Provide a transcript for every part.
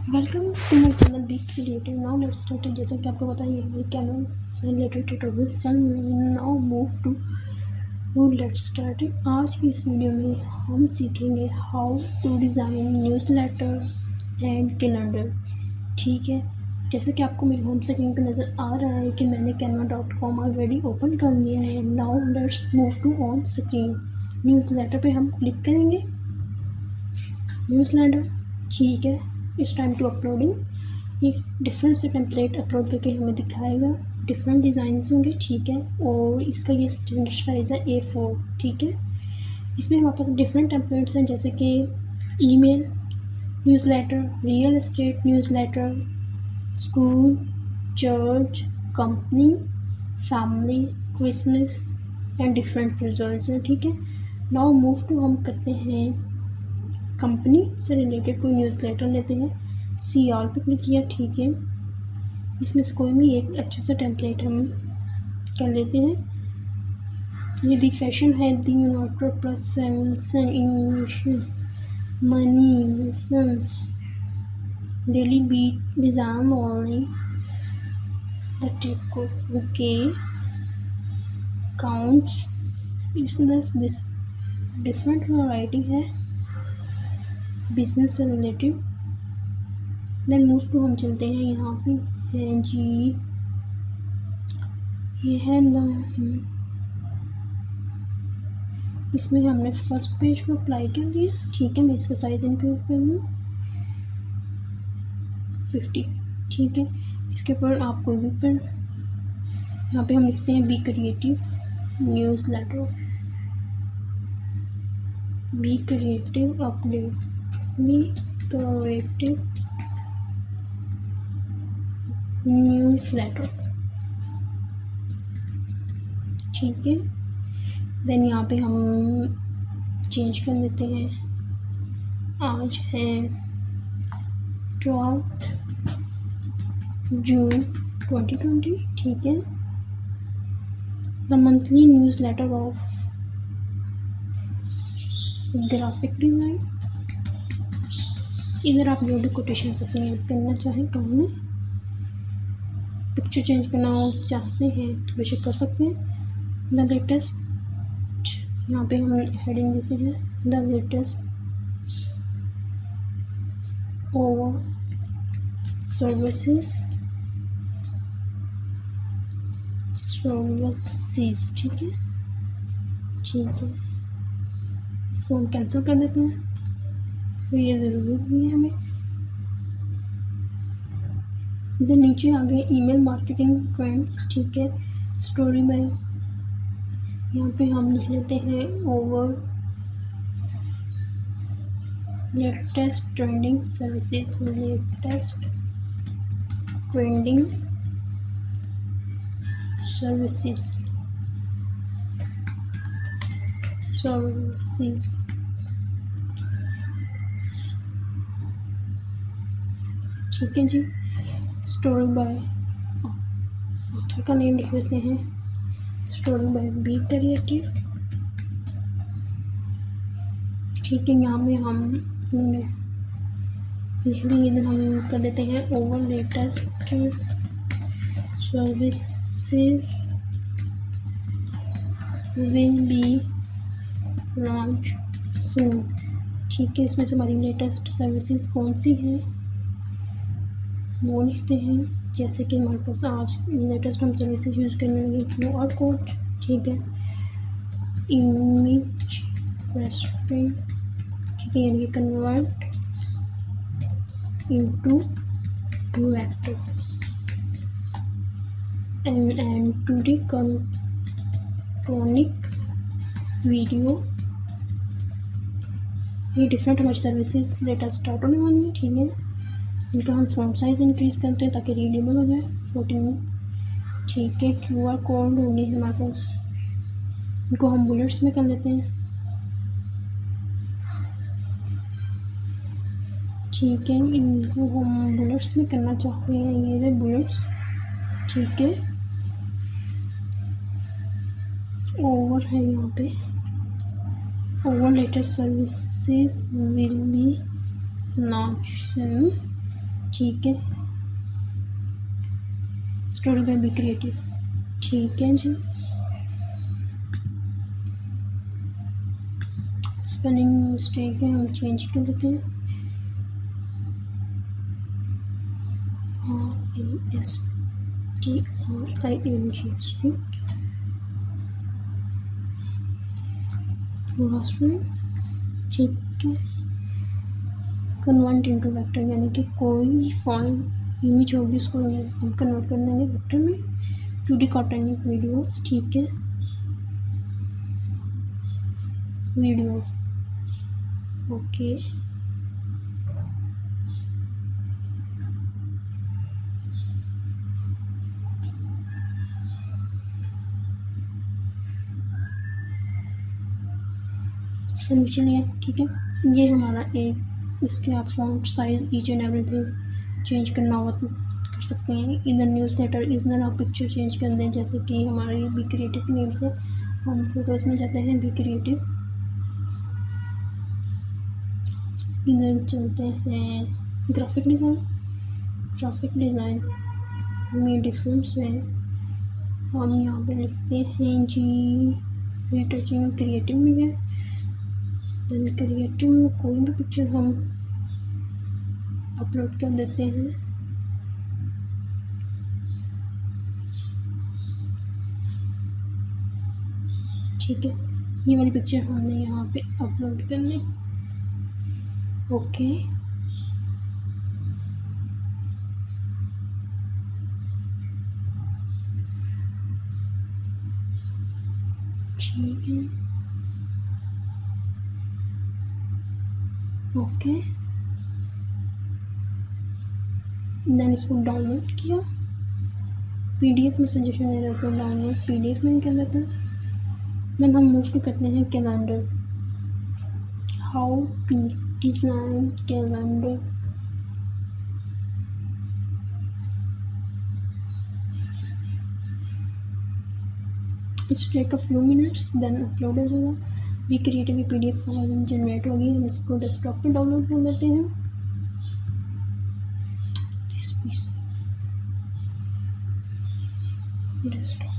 Welcome to my channel be creative. Now let's start. जैसा कि आपको पता ही है हमारे कैनवा से रिलेटेड ट्यूटोरियल्स चल रहे हैं। Now move to let's start. आज की इस वीडियो में हम सीखेंगे how to design newsletter and calendar. ठीक है, जैसे कि आपको मेरे होम स्क्रीन पर नज़र आ रहा है कि मैंने canva.com ऑलरेडी ओपन कर लिया है। Now let's move to on screen. Newsletter पे हम क्लिक करेंगे। न्यूज़लेटर, ठीक है, इस टाइम टू अपलोडिंग। ये डिफरेंट से टेम्पलेट अपलोड करके हमें दिखाएगा। डिफरेंट डिज़ाइंस होंगे, ठीक है, और इसका ये स्टैंडर्ड साइज़ है A4। ठीक है, इसमें हमारे पास डिफरेंट टेम्पलेट्स हैं जैसे कि email newsletter, real estate newsletter, school, church, company, family, Christmas and different results हैं। ठीक है, नाउ मूव टू हम करते हैं कंपनी से रिलेटेड कोई न्यूज़लेटर लेते हैं। CR पे क्लिक किया, ठीक है, इसमें से कोई भी एक अच्छा सा टेम्पलेट हम कर लेते हैं। ये दी फैशन है, the united plus seven English money son daily beat design only the tip को okay counts business this different variety है बिजनेस से रिलेटिव। देन मूव टू हम चलते हैं, यहाँ पे है जी, ये है इसमें हमने फर्स्ट पेज को अप्लाई कर दिया। ठीक है, मैं इसका साइज़ इंक्रीज कर लूँ 50। ठीक है, इसके ऊपर आप कोई भी पर यहाँ पे हम लिखते हैं be creative newsletter, be creative update, be creative newsletter. ठीक है, देन यहाँ पे हम चेंज कर लेते हैं। आज है 12 जून 2020। ठीक है, the monthly newsletter of graphic design. इधर आप जो भी कोटेशन अपने ऐड करना चाहें कर लें। पिक्चर चेंज करना चाहते हैं तो बेशक कर सकते हैं। द लेटेस्ट, यहाँ पे हम हेडिंग देते हैं द लेटेस्ट ओवर सर्विसेज। ठीक है, ठीक है, इसको हम कैंसिल कर देते हैं, फिर ये ज़रूरी नहीं है हमें। इधर नीचे आ गए ईमेल मार्केटिंग ट्रेंड्स। ठीक है, स्टोरी में यहाँ पे हम लिख लेते हैं over latest trending services, latest trending services. ठीक है जी, स्टोरी बाय ऑथर का नेम लिख लेते हैं, स्टोरी बाय बी क्रिएटिव। ठीक है, यहाँ में हम लिख लेंगे, हम कर देते हैं over latest services will be launch soon. ठीक है, इसमें से हमारी लेटेस्ट सर्विसेज कौन सी हैं वो लिखते हैं। जैसे कि हमारे पास आज लेटेस्ट हम सर्विसेज यूज़ करने लगे QR कोड। ठीक है, इमेज रेस्टोरेंट। ठीक है, यानी कि convert into vector and two D कंट्रोनिक वीडियो। ये डिफरेंट हमारी सर्विसेज लेटेस्ट स्टार्ट होने वाली है। ठीक है, इनका हम फ़ॉन्ट साइज़ इंक्रीज़ करते हैं ताकि रीडेबल हो जाए 14। ठीक है, QR कोड होंगे हमारे पास, इनको हम बुलेट्स में कर लेते हैं। ठीक है, इनको हम बुलेट्स में करना चाहते हैं, ये है बुलेट्स। ठीक है, ओवर है यहाँ पे over latest services will be launch soon. ठीक है, स्टोरी बाय बी क्रिएटिव, ठीक है जी। स्पेलिंग मिस्टेक है, हम चेंज कर देते हैं। RASTRING ठीक है। कन्वर्ट इनटू वेक्टर, यानी कि कोई फाइल इमेज होगी उसको हम कन्वर्ट कर देंगे वेक्टर में। 2D कॉटन वीडियोस, ठीक है, वीडियोस, ओके। सब नीचे लिया, ठीक है। ये हमारा एक, इसके आप font size each and everything change करना हो तो कर सकते हैं। इधर न्यूज़ लेटर, इधर आप पिक्चर चेंज कर दें, जैसे कि हमारे बी क्रिएटिव के नेम से हम फोटोज़ में जाते हैं, बी क्रिएटिव। इधर चलते हैं ग्राफिक डिज़ाइन में डिफरेंस है। हम यहाँ पे लिखते हैं जी रीटचिंग क्रिएटिव में है। देन क्रिएटिव में कोई भी पिक्चर हम अपलोड कर देते हैं। ठीक है, ये वाली पिक्चर हमने यहाँ पे अपलोड करनी, ओके। ठीक है, ओके। देन इसको डाउनलोड किया, पीडीएफ में सजेशन दे रहा है, डाउनलोड पीडीएफ में कर लेते हैं। देन हम मूव टू करते हैं calendar, how to design calendar. It's take a few minutes, then upload हो जाएगा। Be creative PDF file generate होगी, हम इसको डेस्कटॉप पे डाउनलोड कर लेते हैं। डेस्कटॉप,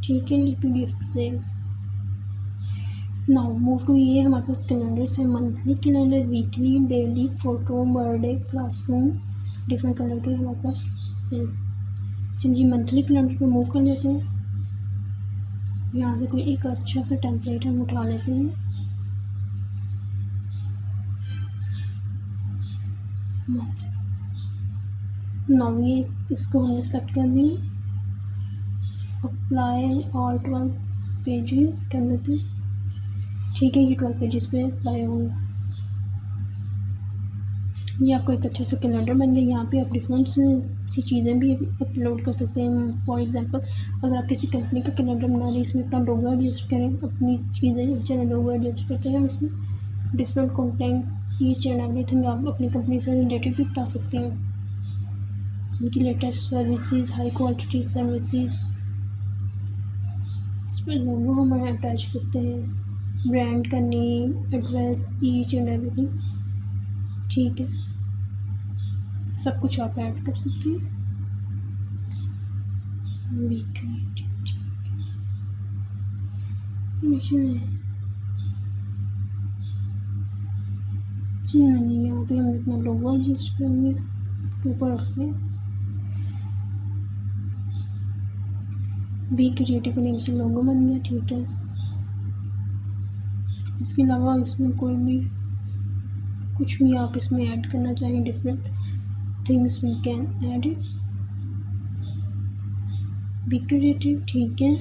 ठीक है, पीडीएफ से। नाउ मूव टू, ये हमारे पास कैलेंडर्स है, monthly calendar, weekly, daily, photo, birthday, classroom, different colour के हमारे पास है। चलिए मंथली कैलेंडर पे मूव कर लेते हैं। यहाँ से कोई एक अच्छा सा टेम्पलेट हम उठा लेते हैं। नाउ ये इसको हमने सेलेक्ट कर दिया, अप्लाई ऑल 12 पेजेस कर देते हैं। ठीक है, ये 12 पेजेस पे अप्लाई होगा। ये आपको एक अच्छा सा कैलेंडर बन गया। यहाँ पे आप डिफरेंट सी चीज़ें भी अपलोड कर सकते हैं। फॉर एग्जांपल, अगर आप किसी कंपनी का कैलेंडर बना रहे हैं, इसमें अपना लोगो एडजस्ट करें, अपनी चीज़ें चैनल लोगो एडजस्ट करते हैं, उसमें different content each and everything आप अपनी कंपनी से रिलेटेड भी बता सकते हैं, उनकी latest services, high quality services. इसमें लोगो हम अटैच करते हैं, ब्रांड का name, address, each and everything, ठीक है, सब कुछ आप ऐड कर सकते हैं। जी नहीं, यहाँ पे हम अपना लोगो एडजस्ट करेंगे, ऊपर रखते हैं बी क्रिएटिव नेम से लोगो बन गया, ठीक है। इसके अलावा इसमें कोई भी कुछ भी आप इसमें ऐड करना चाहें, different things we can add it, be creative, ठीक है।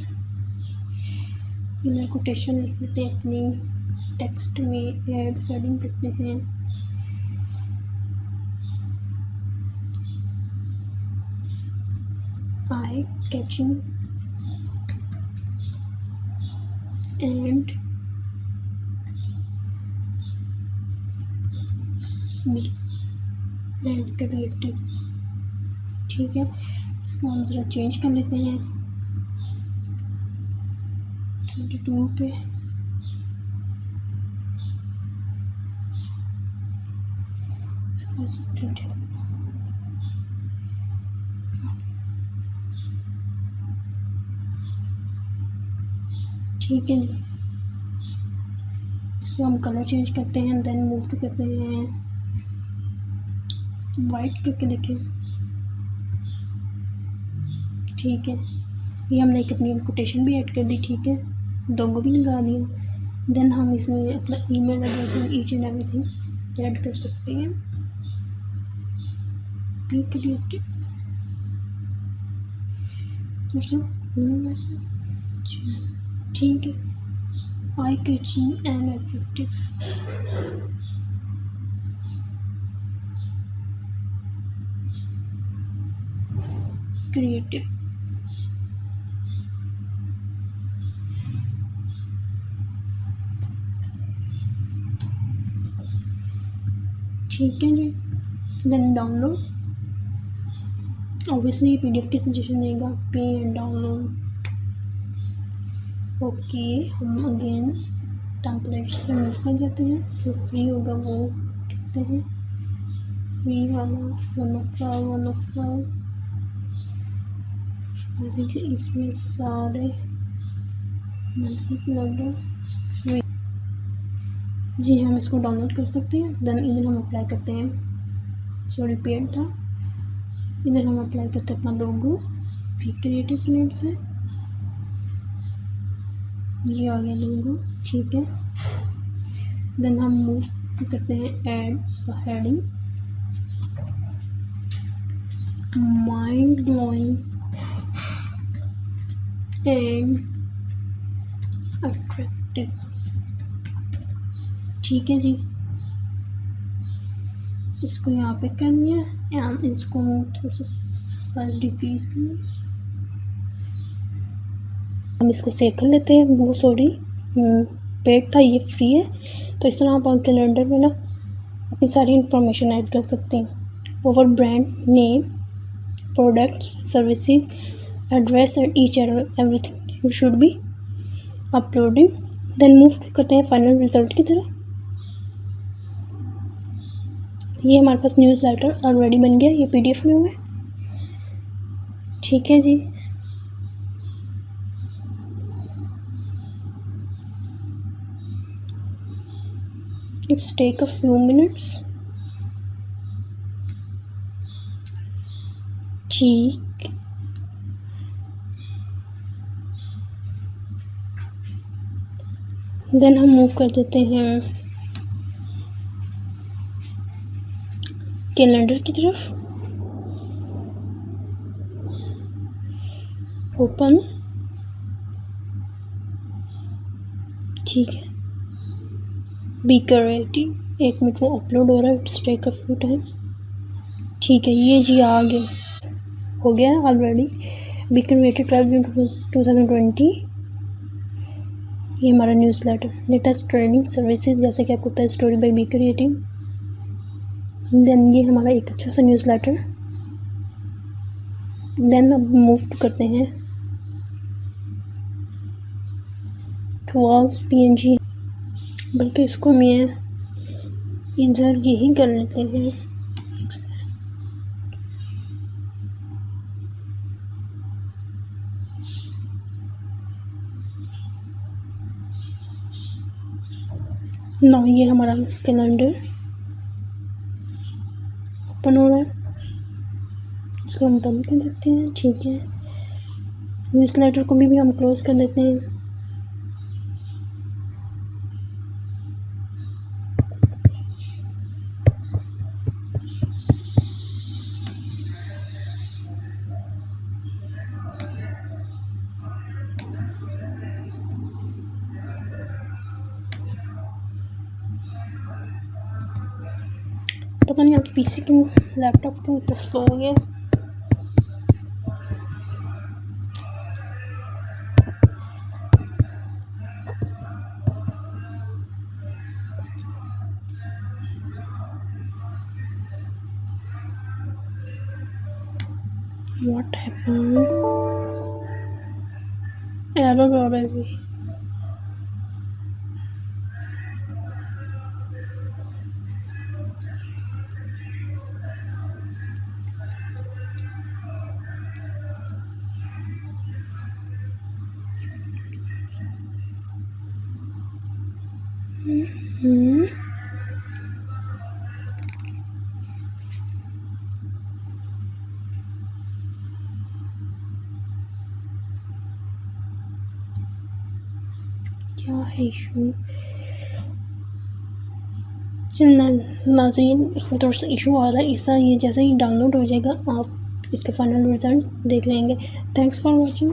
इधर कोटेशन लिख लेते हैं, अपनी टेक्स्ट में ऐड हेडिंग करते हैं, eye catching and be and creative, ठीक है। इसको हम ज़रा चेंज कर लेते हैं 22 पे, ठीक है, इसको हम कलर चेंज करते हैं, देन मूव टू करते हैं वाइट करके देखें। ठीक है, ये हमने एक अपनी कोटेशन भी ऐड कर दी। ठीक है, दोनों भी लगा दिया। देन हम इसमें अपना email address and each and everything add कर सकते हैं। ठीक है, आई कैचिंग एंड एट्रैक्टिव। क्रिएटिव। ठीक है जी, देन डाउनलोड। ऑब्वियसली ये PDF की सजेशन देगा, पे एंड डाउनलोड। ओके, हम अगेन टेम्पलेट्स पे मूव कर जाते हैं, जो फ्री होगा वो कहते हैं फ्री वाला वन ऑफ का देखिए इसमें सारे मंथली कैलेंडर फ्री जी। हम इसको डाउनलोड कर सकते हैं। देन इधर हम अप्लाई करते हैं, सॉरी पेड था, इधर हम अप्लाई करते हैं अपना लोगो भी क्रिएटिव क्लेम से। ये आ गया लोगो। ठीक है, देन हम मूव करते हैं add heading mind blowing and attractive. ठीक है जी, इसको यहाँ पे कर लिया एंड इसको थोड़ा सा साइज डिक्रीज कर लिया। हम इसको सेव कर लेते हैं। वो सॉरी पेड था, ये फ्री है। तो इस तरह आप कैलेंडर में ना अपनी सारी इंफॉर्मेशन ऐड कर सकते हैं। Over brand name, product, services, address and each and everything you should be uploading. Then move करते हैं फाइनल रिजल्ट की तरफ। ये हमारे पास न्यूज़ लेटर ऑलरेडी बन गया, ये PDF में हुआ है। ठीक है जी, it's take a few minutes. ठीक, देन हम मूव कर देते हैं कैलेंडर की तरफ। ओपन। ठीक है, बी क्रिएटिव। 1 मिनट वो अपलोड हो रहा है, it's take a few times. ठीक है, ये जी आ गया, हो गया ऑलरेडी। बी क्रिएटिव 12 जून 2020। ये हमारा newsletter latest training services, जैसे कि आपको पता है story by be creative. Then ये हमारा एक अच्छा सा न्यूज़ लेटर। देन अब मूव करते हैं टुवर्ड्स PNG, बल्कि इसको हम ये इधर यही कर लेते हैं। ना ये हमारा कैलेंडर ओपन हो रहा है, इसको हम बंद कर देते हैं। ठीक है, न्यूज़ लेटर को भी हम क्लोज कर देते हैं। पता नहीं आज PC क्यों, लैपटॉप क्यों इतना स्लो हो गया। What happened? Error हो रहा है भी। क्या है इशू? चलना नाज़रीन, इसमें थोड़ा सा इशू आ रहा है। इसका ये जैसे ही डाउनलोड हो जाएगा आप इसके फाइनल रिजल्ट देख लेंगे। Thanks for watching.